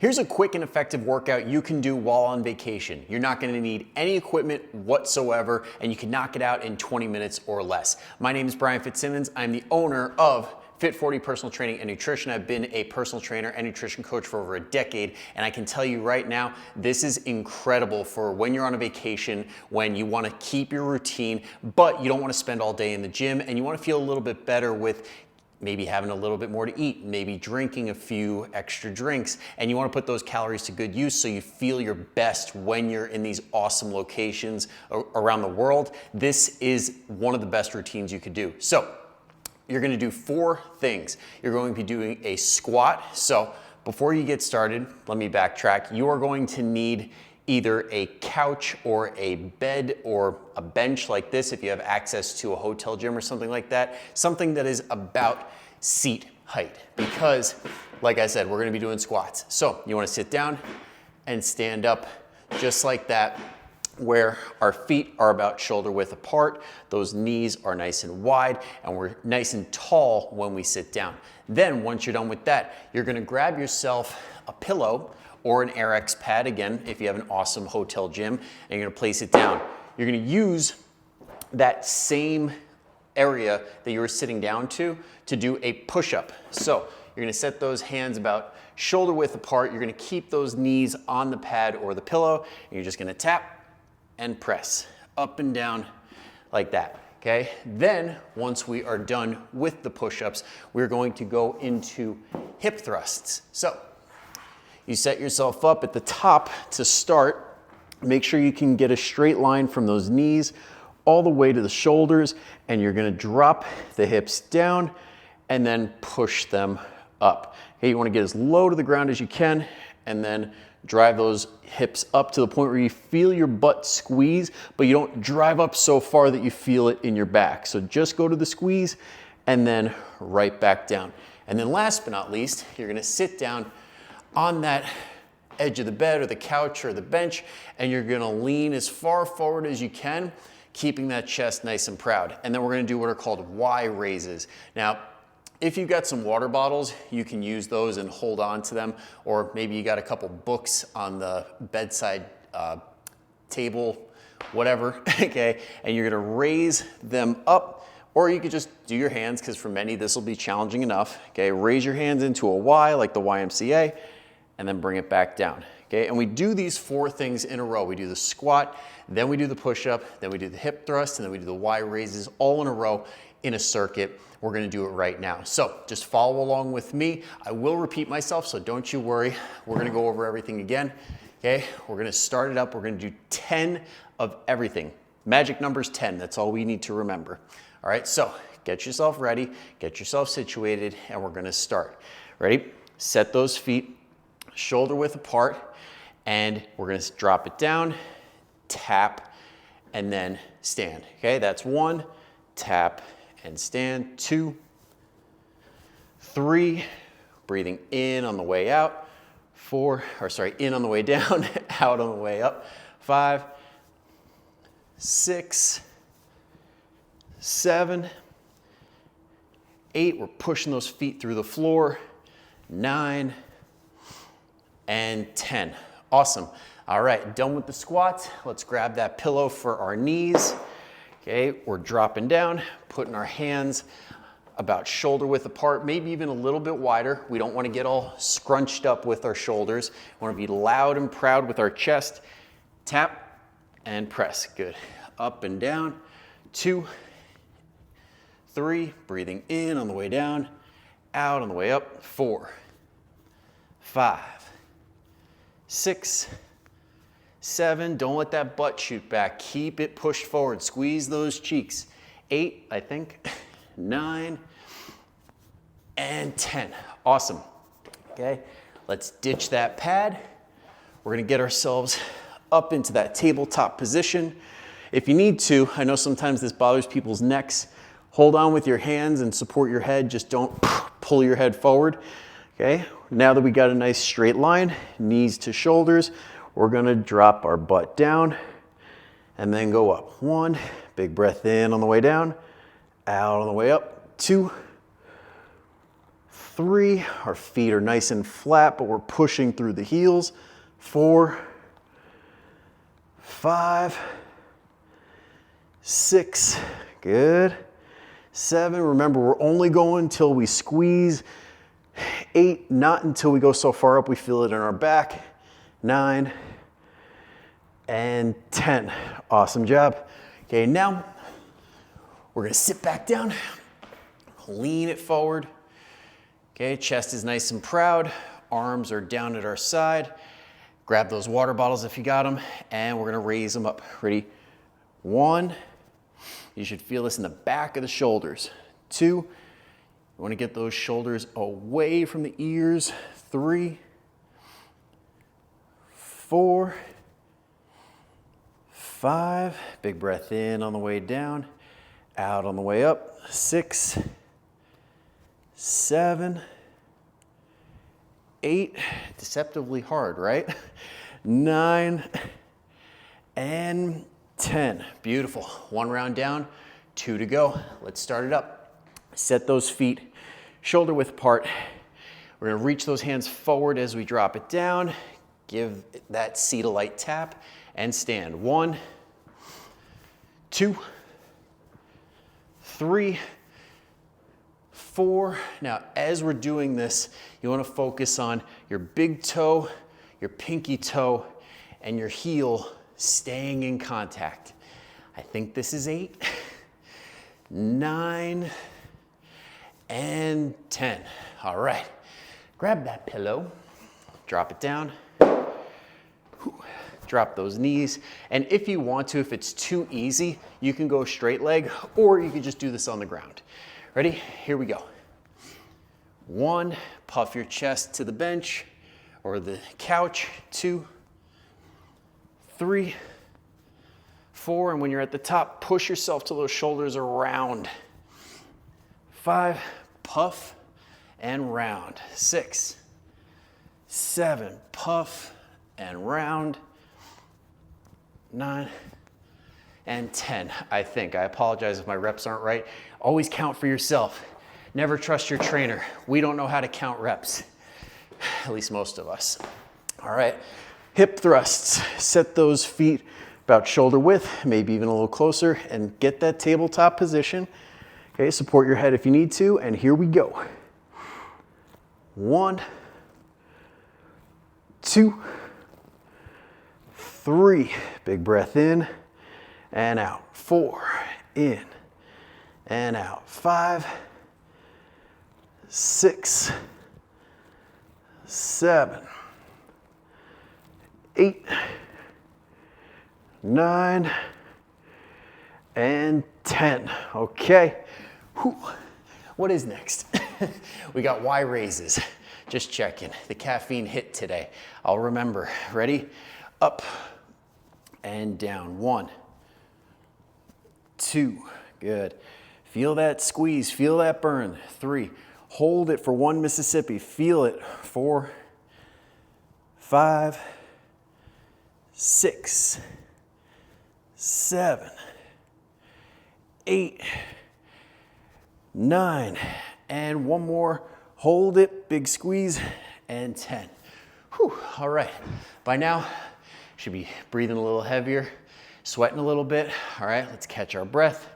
Here's a quick and effective workout you can do while on vacation. You're not gonna need any equipment whatsoever, and you can knock it out in 20 minutes or less. My name is Brian Fitzsimmons. I'm the owner of Fit40 Personal Training and Nutrition. I've been a personal trainer and nutrition coach for over a decade, and I can tell you right now, this is incredible for when you're on a vacation, when you wanna keep your routine, but you don't wanna spend all day in the gym, and you wanna feel a little bit better with maybe having a little bit more to eat, maybe drinking a few extra drinks, and you want to put those calories to good use so you feel your best when you're in these awesome locations around the world. This is one of the best routines you could do. So you're going to do 4 things. You're going to be doing a squat. So before you get started, let me backtrack. You are going to need either a couch or a bed or a bench like this if you have access to a hotel gym or something like that, something that is about seat height, because like I said, we're gonna be doing squats. So you wanna sit down and stand up just like that, where our feet are about shoulder width apart, those knees are nice and wide, and we're nice and tall when we sit down. Then once you're done with that, you're gonna grab yourself a pillow or an RX pad, again, if you have an awesome hotel gym, and you're gonna place it down. You're gonna use that same area that you were sitting down to do a push-up. So you're gonna set those hands about shoulder width apart. You're gonna keep those knees on the pad or the pillow, and you're just gonna tap and press up and down like that, okay? Then, once we are done with the push-ups, we're going to go into hip thrusts. So you set yourself up at the top to start. Make sure you can get a straight line from those knees all the way to the shoulders, and you're gonna drop the hips down and then push them up. Okay, you wanna get as low to the ground as you can, and then drive those hips up to the point where you feel your butt squeeze, but you don't drive up so far that you feel it in your back. So just go to the squeeze and then right back down. And then last but not least, you're gonna sit down on that edge of the bed or the couch or the bench, and you're gonna lean as far forward as you can, keeping that chest nice and proud. And then we're gonna do what are called Y raises. Now, if you've got some water bottles, you can use those and hold on to them, or maybe you got a couple books on the bedside table, whatever, okay? And you're gonna raise them up, or you could just do your hands, because for many this will be challenging enough, okay? Raise your hands into a Y like the YMCA, and then bring it back down, okay? And we do these 4 things in a row. We do the squat, then we do the push-up, then we do the hip thrust, and then we do the Y raises all in a row in a circuit. We're gonna do it right now. So just follow along with me. I will repeat myself, so don't you worry. We're gonna go over everything again, okay? We're gonna start it up. We're gonna do 10 of everything. Magic number's 10, that's all we need to remember. All right, so get yourself ready, get yourself situated, and we're gonna start. Ready? Set those feet shoulder width apart, and we're gonna drop it down, tap, and then stand. Okay, that's 1, tap and stand, 2, 3, breathing in on the way out, 4, or sorry, in on the way down, out on the way up, 5, 6, 7, 8, we're pushing those feet through the floor, 9, and 10. Awesome. All right, done with the squats. Let's grab that pillow for our knees. Okay, we're dropping down, putting our hands about shoulder width apart, maybe even a little bit wider. We don't want to get all scrunched up with our shoulders. We want to be loud and proud with our chest. Tap and press. Good. Up and down. 2, 3, breathing in on the way down, out on the way up. 4, 5, 6, 7, don't let that butt shoot back. Keep it pushed forward. Squeeze those cheeks. 8, I think, 9, and 10. Awesome. Okay, let's ditch that pad. We're gonna get ourselves up into that tabletop position. If you need to, I know sometimes this bothers people's necks, hold on with your hands and support your head. Just don't pull your head forward. Okay, now that we got a nice straight line, knees to shoulders, we're gonna drop our butt down and then go up. 1, big breath in on the way down, out on the way up. 2, 3. Our feet are nice and flat, but we're pushing through the heels. 4, 5, 6, good. 7, remember we're only going until we squeeze. 8, not until we go so far up we feel it in our back. 9, and 10. Awesome job. Okay, now we're gonna sit back down, lean it forward. Okay, chest is nice and proud, arms are down at our side. Grab those water bottles if you got them, and we're gonna raise them up. Ready? 1, you should feel this in the back of the shoulders. 2, you wanna get those shoulders away from the ears. 3, 4, 5, big breath in on the way down, out on the way up. 6, 7, 8, deceptively hard, right? 9, and 10. Beautiful. 1 round down, 2 to go. Let's start it up. Set those feet shoulder width apart. We're gonna reach those hands forward as we drop it down. Give that seat a light tap and stand. 1, 2, 3, 4. Now, as we're doing this, you want to focus on your big toe, your pinky toe, and your heel staying in contact. I think this is 8, 9, and 10. All right, grab that pillow, drop it down. Drop those knees, and if you want to, if it's too easy, you can go straight leg, or you can just do this on the ground. Ready? Here we go. 1, puff your chest to the bench or the couch. 2, 3, 4, and when you're at the top, push yourself till those shoulders are round. 5, puff and round. 6, 7, puff and round. 9, and 10, I think. I apologize if my reps aren't right. Always count for yourself. Never trust your trainer. We don't know how to count reps, at least most of us. All right, hip thrusts. Set those feet about shoulder width, maybe even a little closer, and get that tabletop position. Okay, support your head if you need to, and here we go. 1, 2, 3, big breath in and out. 4, in and out. 5, 6, 7, 8, 9, and 10. Okay. Whew. What is next? We got Y raises. Just checking. The caffeine hit today. I'll remember. Ready? Up and down. 1, 2, good. Feel that squeeze, feel that burn. 3, hold it for 1 Mississippi, feel it. 4, 5, 6, 7, 8, 9, and 1 more. Hold it, big squeeze, and 10. Whew, all right. By now, should be breathing a little heavier, sweating a little bit. All right, let's catch our breath.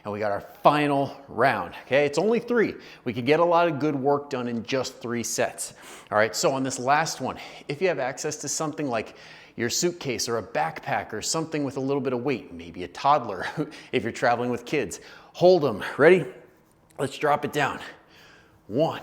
And we got our final round, okay? It's only 3. We could get a lot of good work done in just 3 sets. All right, so on this last one, if you have access to something like your suitcase or a backpack or something with a little bit of weight, maybe a toddler if you're traveling with kids, hold them. Ready? Let's drop it down. 1,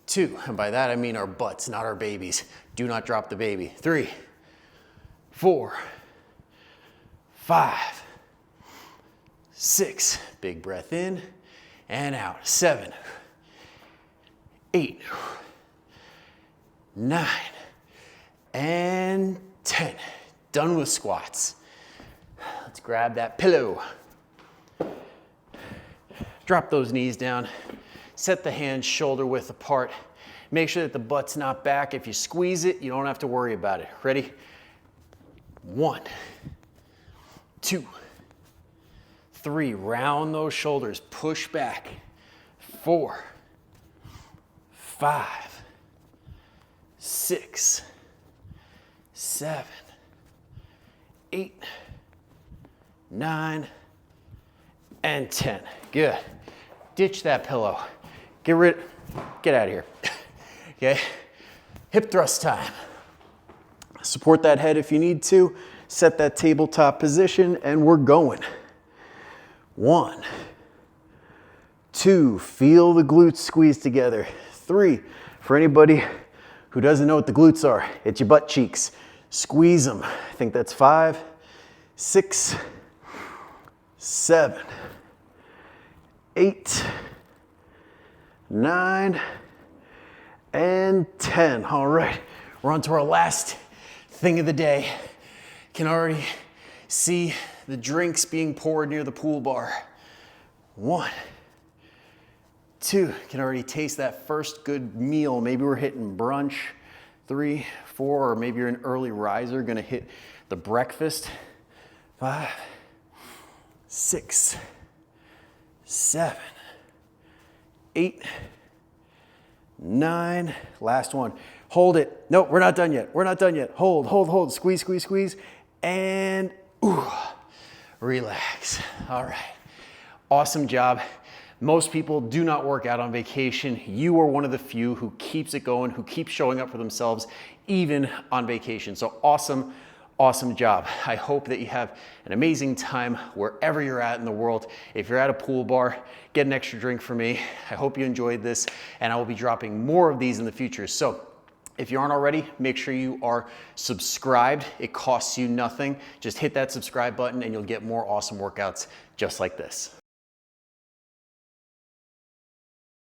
2, and by that I mean our butts, not our babies. Do not drop the baby. 3, 4, 5, 6, big breath in and out. 7, 8, 9, and 10. Done with squats. Let's grab that pillow. Drop those knees down. Set the hands shoulder width apart. Make sure that the butt's not back. If you squeeze it, you don't have to worry about it. Ready? 1, 2, 3. Round those shoulders. Push back. 4, 5, 6, 7, 8, 9, and 10. Good. Ditch that pillow. Get out of here. Okay. Hip thrust time. Support that head if you need to. Set that tabletop position and we're going. 1, 2, feel the glutes squeeze together. 3, for anybody who doesn't know what the glutes are, it's your butt cheeks. Squeeze them. I think that's 5, 6, 7, 8, 9, and 10. All right, we're on to our last thing of the day. Can already see the drinks being poured near the pool bar. 1, 2, can already taste that first good meal. Maybe we're hitting brunch. 3, 4, or maybe you're an early riser, gonna hit the breakfast. 5, 6, 7, 8, 9, last one. Hold it. No, we're not done yet. We're not done yet. Hold, hold, hold. Squeeze, squeeze, squeeze. And ooh, relax. All right. Awesome job. Most people do not work out on vacation. You are one of the few who keeps it going, who keeps showing up for themselves, even on vacation. So awesome, awesome job. I hope that you have an amazing time wherever you're at in the world. If you're at a pool bar, get an extra drink for me. I hope you enjoyed this, and I will be dropping more of these in the future. So if you aren't already, make sure you are subscribed. It costs you nothing. Just hit that subscribe button and you'll get more awesome workouts just like this.